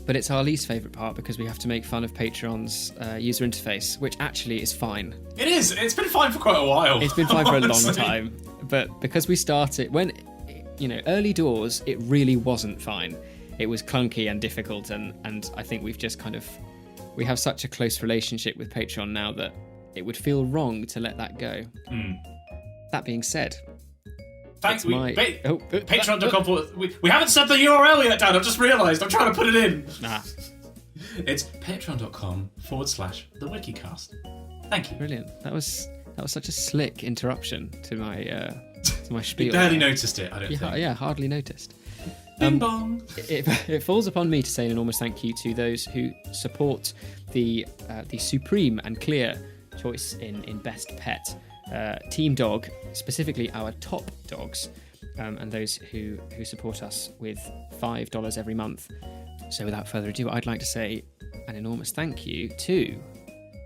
But it's our least favourite part because we have to make fun of Patreon's user interface, which actually is fine. It is. It's been fine for quite a while. It's been fine for a long time. But because we started, when, early doors, it really wasn't fine. It was clunky and difficult. And I think we've just we have such a close relationship with Patreon now that it would feel wrong to let that go. That being said, Patreon.com. We haven't said the URL yet, Dan. I've just realised. I'm trying to put it in. Nah. It's patreon.com/the Wikicast. Thank you. Brilliant. That was such a slick interruption to my spiel. You barely noticed it, I don't think. Yeah, hardly noticed. Bing bong. It falls upon me to say an enormous thank you to those who support the supreme and clear choice in Best Pet. Team Dog, specifically our top dogs, and those who support us with $5 every month. So without further ado, I'd like to say an enormous thank you to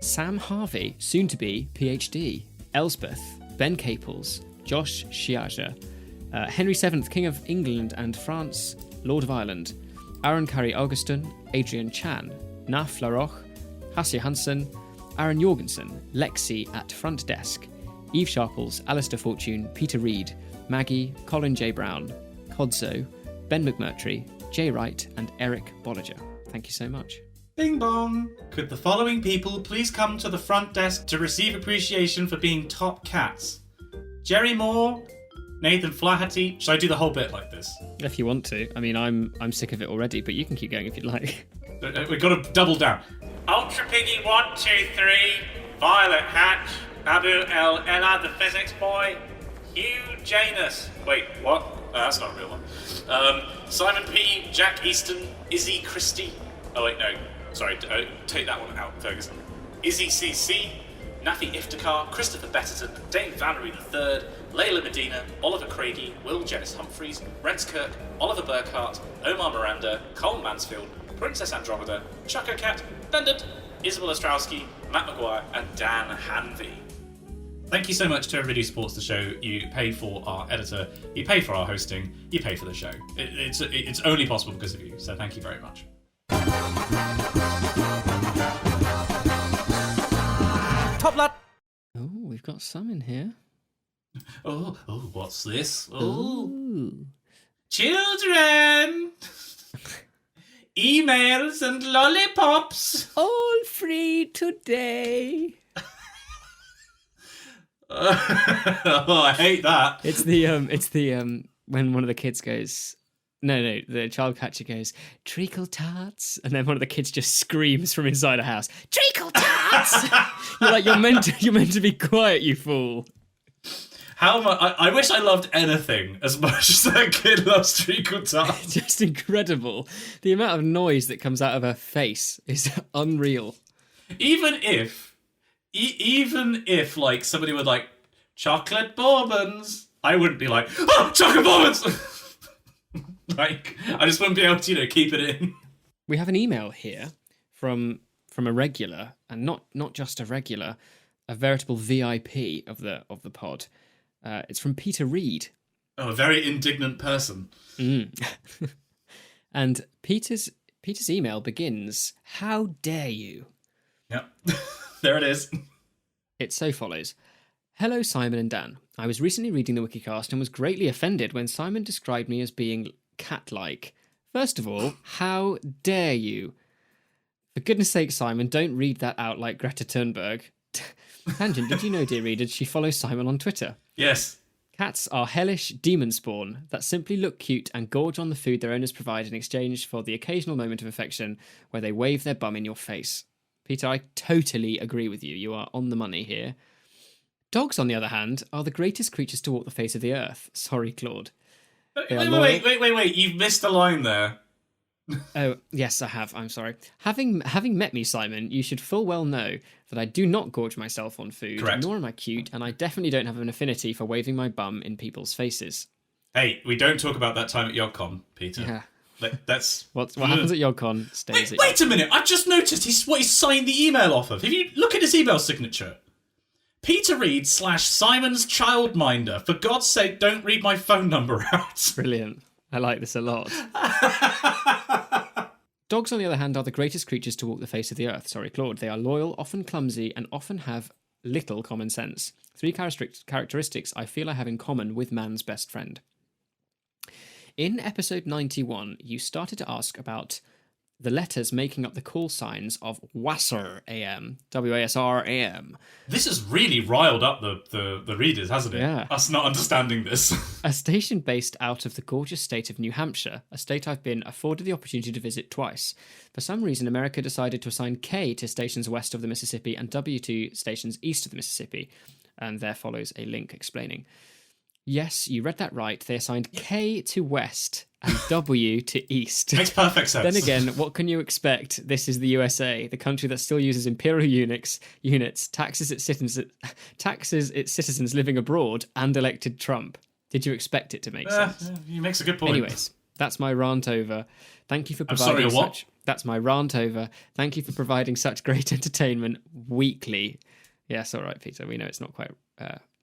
Sam Harvey, soon to be PhD, Elsbeth, Ben Caples, Josh Shiaja, Henry VII, King of England and France, Lord of Ireland, Aaron Curry Augustin, Adrian Chan, Naf Laroch, Hasse Hansen, Aaron Jorgensen, Lexi at Front Desk, Eve Sharples, Alistair Fortune, Peter Reed, Maggie, Colin J. Brown, Codzo, Ben McMurtry, Jay Wright, and Eric Bolliger. Thank you so much. Bing bong. Could the following people please come to the front desk to receive appreciation for being top cats? Jerry Moore, Nathan Flaherty. Should I do the whole bit like this? If you want to. I mean, I'm sick of it already, but you can keep going if you'd like. We've got to double down. Ultra Piggy 123, Violet Hatch, Abu El Ella the physics boy, Hugh Janus. Wait, what? Oh, that's not a real one. Simon P, Jack Easton, Izzy Christie. Oh wait, no. Sorry, take that one out, Ferguson. Izzy CC, Nafi Iftikhar, Christopher Betterton, Dane Vannery III, Layla Medina, Oliver Craigie, Will Janice Humphreys, Rents Kirk, Oliver Burkhart, Omar Miranda, Cole Mansfield, Princess Andromeda, Chucker Cat, Bendant, Isabel Ostrowski, Matt McGuire, and Dan Hanvey. Thank you so much to everybody who supports the show. You pay for our editor, you pay for our hosting, you pay for the show. It's only possible because of you, so thank you very much. Top lad. Oh, we've got some in here. Oh, what's this? Oh, Ooh. children! Emails and lollipops! All free today. Oh, I hate that. It's the when one of the kids goes, no, the child catcher goes, treacle tarts, and then one of the kids just screams from inside a house, treacle tarts. You're like, you're meant to be quiet, you fool. How much? I wish I loved anything as much as that kid loves treacle tarts. Just incredible. The amount of noise that comes out of her face is unreal. Even if like somebody would like chocolate bourbons, I wouldn't be like, oh, chocolate bourbons. Like, I just wouldn't be able to, keep it in. We have an email here from a regular, and not just a regular, a veritable VIP of the pod. It's from Peter Reed. Oh, a very indignant person. And Peter's Peter's email begins, "How dare you?" Yep. There it is. It so follows. "Hello, Simon and Dan. I was recently reading the Wikicast and was greatly offended when Simon described me as being cat-like. First of all, how dare you? For goodness sake, Simon, don't read that out like Greta Thunberg." Tangent, did you know, dear readers, she follows Simon on Twitter? Yes. Cats are hellish demon spawn that simply look cute and gorge on the food their owners provide in exchange for the occasional moment of affection where they wave their bum in your face. Peter, I totally agree with you. You are on the money here. Dogs, on the other hand, are the greatest creatures to walk the face of the earth. Sorry, Claude. Wait. You've missed a line there. Oh, yes, I have. I'm sorry. Having met me, Simon, you should full well know that I do not gorge myself on food, Correct. nor am I cute, and I definitely don't have an affinity for waving my bum in people's faces. Hey, we don't talk about that time at YogCon, Peter. Yeah. That's What happens at YogCon stays at Wait a minute! I've just noticed he's signed the email off of. If you look at his email signature, Peter Reed / Simon's childminder. For God's sake, don't read my phone number out. Brilliant. I like this a lot. Dogs, on the other hand, are the greatest creatures to walk the face of the earth. Sorry, Claude. They are loyal, often clumsy, and often have little common sense. 3 characteristics I feel I have in common with man's best friend. In episode 91, you started to ask about the letters making up the call signs of WASR AM, WASR AM. This has really riled up the readers, hasn't it? Yeah. Us not understanding this. A station based out of the gorgeous state of New Hampshire, a state I've been afforded the opportunity to visit twice. For some reason, America decided to assign K to stations west of the Mississippi and W to stations east of the Mississippi. And there follows a link explaining. Yes, you read that right. They assigned K to west and W to east. Makes perfect sense. Then again, what can you expect? This is the USA, the country that still uses imperial units, taxes its citizens living abroad, and elected Trump. Did you expect it to make sense? He makes a good point. Anyways, that's my rant over. Thank you for I'm providing sorry, what? That's my rant over. Thank you for providing such great entertainment weekly. Yes, all right, Peter. We know it's not quite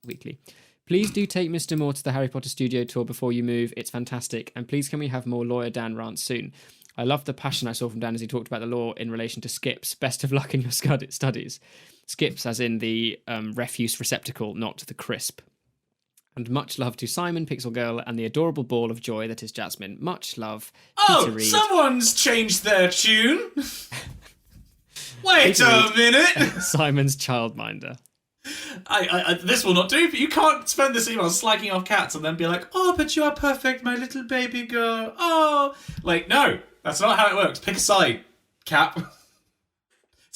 weekly. Please do take Mr. Moore to the Harry Potter studio tour before you move. It's fantastic. And please can we have more Lawyer Dan rants soon? I love the passion I saw from Dan as he talked about the law in relation to skips. Best of luck in your studies. Skips as in the refuse receptacle, not the crisp. And much love to Simon, Pixel Girl, and the adorable ball of joy that is Jasmine. Much love, Peter Reed. Someone's changed their tune. Wait a minute. Simon's childminder. I this will not do, but you can't spend this email slagging off cats and then be like, oh, but you are perfect, my little baby girl. Oh, like, no, that's not how it works. Pick a side, Cap.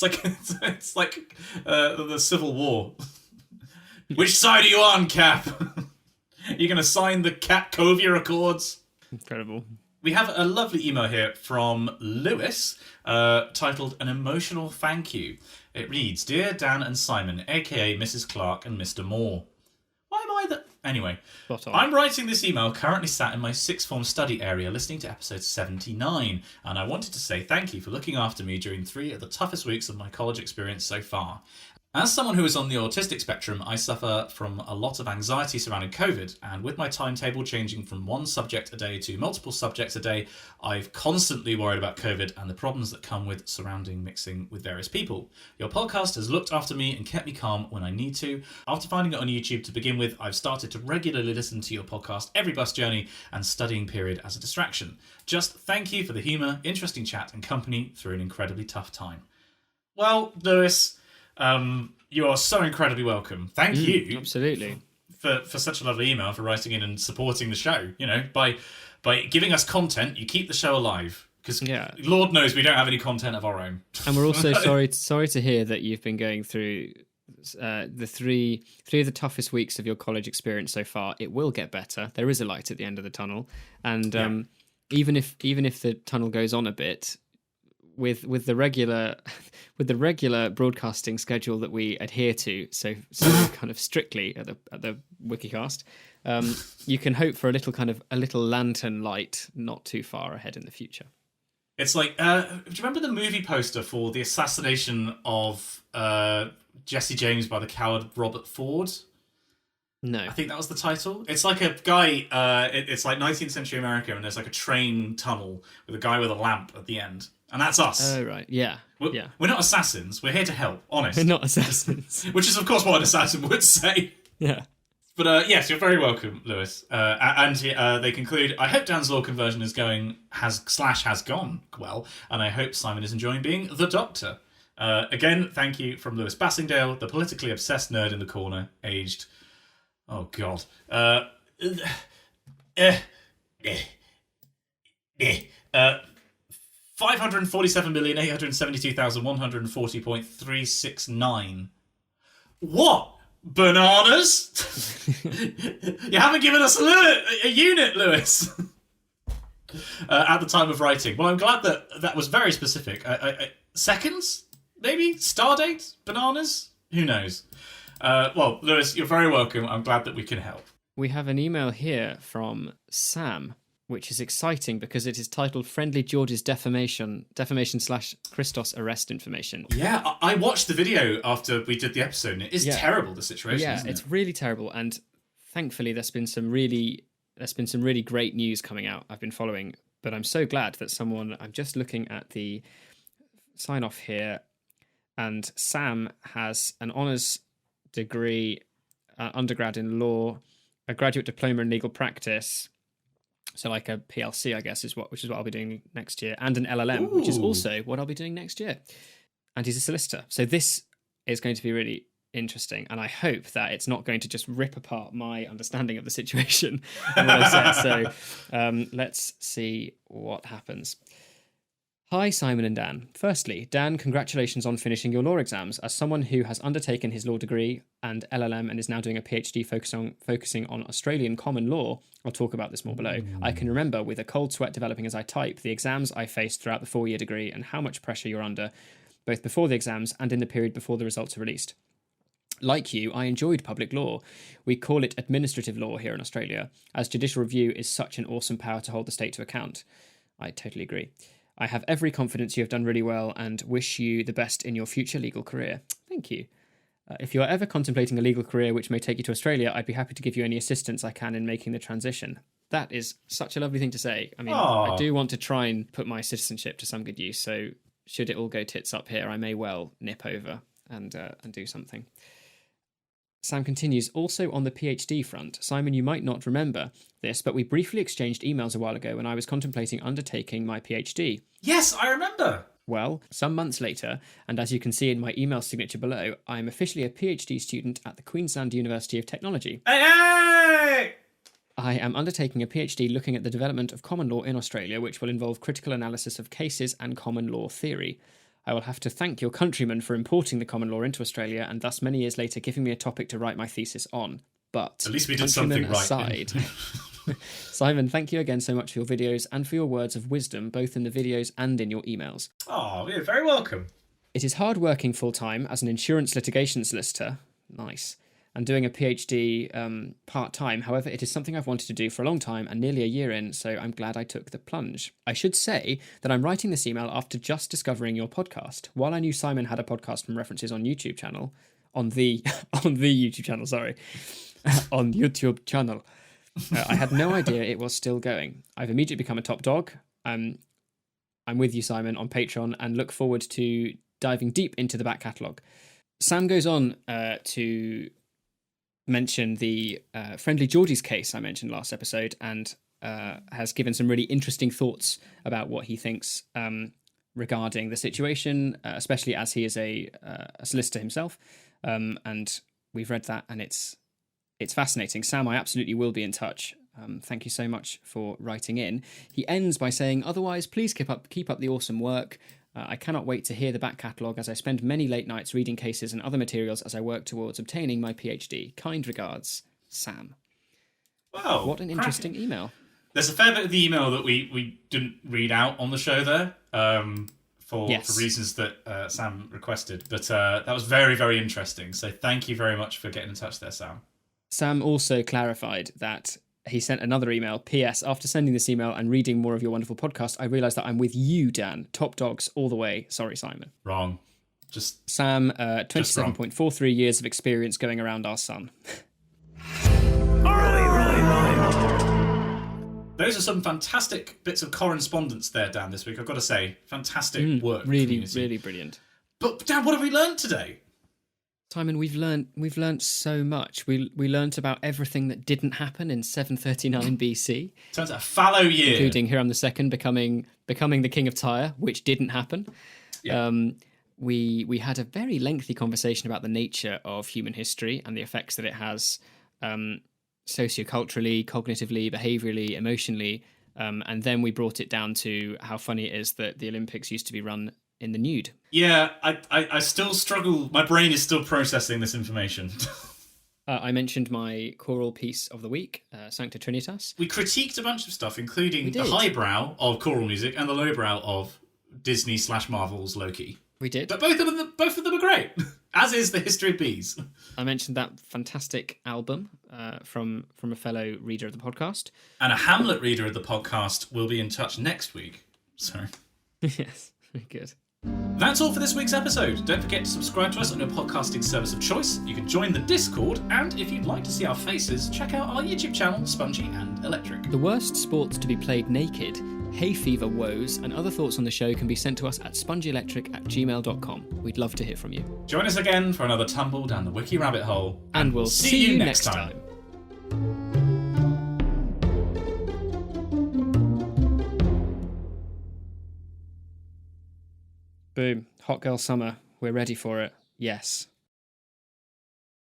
It's like the Civil War. Which side are you on, Cap? You're going to sign the Cat Covia Accords? Incredible. We have a lovely email here from Lewis, titled An Emotional Thank You. It reads, Dear Dan and Simon, a.k.a. Mrs. Clark and Mr. Moore. Why am I the... Anyway, I'm writing this email currently sat in my sixth form study area listening to episode 79, and I wanted to say thank you for looking after me during 3 of the toughest weeks of my college experience so far. As someone who is on the autistic spectrum, I suffer from a lot of anxiety surrounding COVID, and with my timetable changing from 1 subject a day to multiple subjects a day, I've constantly worried about COVID and the problems that come with surrounding mixing with various people. Your podcast has looked after me and kept me calm when I need to. After finding it on YouTube to begin with, I've started to regularly listen to your podcast every bus journey and studying period as a distraction. Just thank you for the humour, interesting chat and company through an incredibly tough time. Well, Lewis... you are so incredibly welcome. Thank you. Absolutely. For such a lovely email, for writing in and supporting the show. You know, by giving us content, you keep the show alive. Because Lord knows we don't have any content of our own. And we're also sorry to hear that you've been going through the three of the toughest weeks of your college experience so far. It will get better. There is a light at the end of the tunnel. And even if the tunnel goes on a bit, with the regular broadcasting schedule that we adhere to so kind of strictly at the Wikicast, you can hope for a little lantern light not too far ahead in the future. It's like, do you remember the movie poster for the assassination of Jesse James by the coward Robert Ford? No. I think that was the title. It's like a guy, it's like 19th century America, and there's like a train tunnel with a guy with a lamp at the end. And that's us. Oh, right. Yeah. We're not assassins. We're here to help, honest. We're not assassins. Which is, of course, what an assassin would say. Yeah. But yes, you're very welcome, Lewis. And they conclude, I hope Dan's law conversion has gone well, and I hope Simon is enjoying being the Doctor. Again, thank you from Lewis Bassingdale, the politically obsessed nerd in the corner, aged... Oh, God. 547,872,140.369. What? Bananas? You haven't given us a unit, Lewis. At the time of writing. Well, I'm glad that was very specific. Seconds? Maybe? Star date? Bananas? Who knows? Well, Lewis, you're very welcome. I'm glad that we can help. We have an email here from Sam, which is exciting because it is titled Friendly George's Defamation / Christos Arrest Information. Yeah, I watched the video after we did the episode, and it is terrible, the situation, isn't it? It's really terrible, and thankfully there's been some really great news coming out I've been following, but I'm so glad that I'm just looking at the sign-off here, and Sam has an honours degree, undergrad in law, a graduate diploma in legal practice, so like a PLC, I guess, which is what I'll be doing next year, and an LLM, which is also what I'll be doing next year. And he's a solicitor. So this is going to be really interesting, and I hope that it's not going to just rip apart my understanding of the situation and what I said. So let's see what happens. Hi, Simon and Dan. Firstly, Dan, congratulations on finishing your law exams. As someone who has undertaken his law degree and LLM and is now doing a PhD focusing on Australian common law, I'll talk about this more below. I can remember, with a cold sweat developing as I type, the exams I faced throughout the 4-year degree and how much pressure you're under, both before the exams and in the period before the results are released. Like you, I enjoyed public law. We call it administrative law here in Australia, as judicial review is such an awesome power to hold the state to account. I totally agree. I have every confidence you have done really well and wish you the best in your future legal career. Thank you. If you are ever contemplating a legal career which may take you to Australia, I'd be happy to give you any assistance I can in making the transition. That is such a lovely thing to say. I mean, I do want to try and put my citizenship to some good use, so should it all go tits up here, I may well nip over and do something. Sam continues, also on the PhD front, Simon, you might not remember this, but we briefly exchanged emails a while ago when I was contemplating undertaking my PhD. Yes, I remember. Well, some months later, and as you can see in my email signature below, I am officially a PhD student at the Queensland University of Technology. Hey! I am undertaking a PhD looking at the development of common law in Australia, which will involve critical analysis of cases and common law theory. I will have to thank your countrymen for importing the common law into Australia and thus many years later giving me a topic to write my thesis on. But at least we did something right. Aside, Simon, thank you again so much for your videos and for your words of wisdom, both in the videos and in your emails. Oh, you're very welcome. It is hard working full-time as an insurance litigation solicitor. Nice. And doing a PhD part-time. However, it is something I've wanted to do for a long time and nearly a year in, so I'm glad I took the plunge. I should say that I'm writing this email after just discovering your podcast. While I knew Simon had a podcast from references on YouTube channel, on the YouTube channel, on YouTube channel, I had no idea it was still going. I've immediately become a top dog. I'm with you, Simon, on Patreon and look forward to diving deep into the back catalogue. Sam goes on to mention the Friendly George's case I mentioned last episode and has given some really interesting thoughts about what he thinks regarding the situation, especially as he is a solicitor himself. And we've read that and it's fascinating. Sam, I absolutely will be in touch. Thank you so much for writing in. He ends by saying, otherwise, please keep up the awesome work. I cannot wait to hear the back catalogue as I spend many late nights reading cases and other materials as I work towards obtaining my PhD. Kind regards, Sam. Wow. What an interesting email. There's a fair bit of the email that we didn't read out on the show there for reasons that Sam requested. But that was very, very interesting. So thank you very much for getting in touch there, Sam. Sam also clarified that he sent another email. P.S. After sending this email and reading more of your wonderful podcast, I realised that I'm with you, Dan. Top dogs all the way. Sorry, Simon. Wrong. Sam, 27.43 years of experience going around our sun. Those are some fantastic bits of correspondence there, Dan, this week. I've got to say, fantastic work. Really, community. really brilliant. But Dan, what have we learned today? Simon, we've learned so much. We learnt about everything that didn't happen in 739 BC. Turns out a fallow year. Including Hiram II becoming the king of Tyre, which didn't happen. Yeah. We had a very lengthy conversation about the nature of human history and the effects that it has socioculturally, cognitively, behaviourally, emotionally. And then we brought it down to how funny it is that the Olympics used to be run in the nude. Yeah, I still struggle. My brain is still processing this information. I mentioned my choral piece of the week, Sancta Trinitas. We critiqued a bunch of stuff, including We the did. highbrow of choral music and the lowbrow of Disney/Marvel's Loki. We did. But both of them are great, as is the history of bees. I mentioned that fantastic album from a fellow reader of the podcast. And a Hamlet reader of the podcast will be in touch next week. Sorry. Yes, very good. That's all for this week's episode. Don't forget to subscribe to us on your podcasting service of choice. You can join the Discord, and if you'd like to see our faces, check out our YouTube channel, Spongy and Electric. The worst sports to be played naked, hay fever woes, and other thoughts on the show can be sent to us at spongyelectric@gmail.com. We'd love to hear from you. Join us again for another tumble down the wiki rabbit hole. And we'll see you next time. Boom. Hot girl summer. We're ready for it. Yes.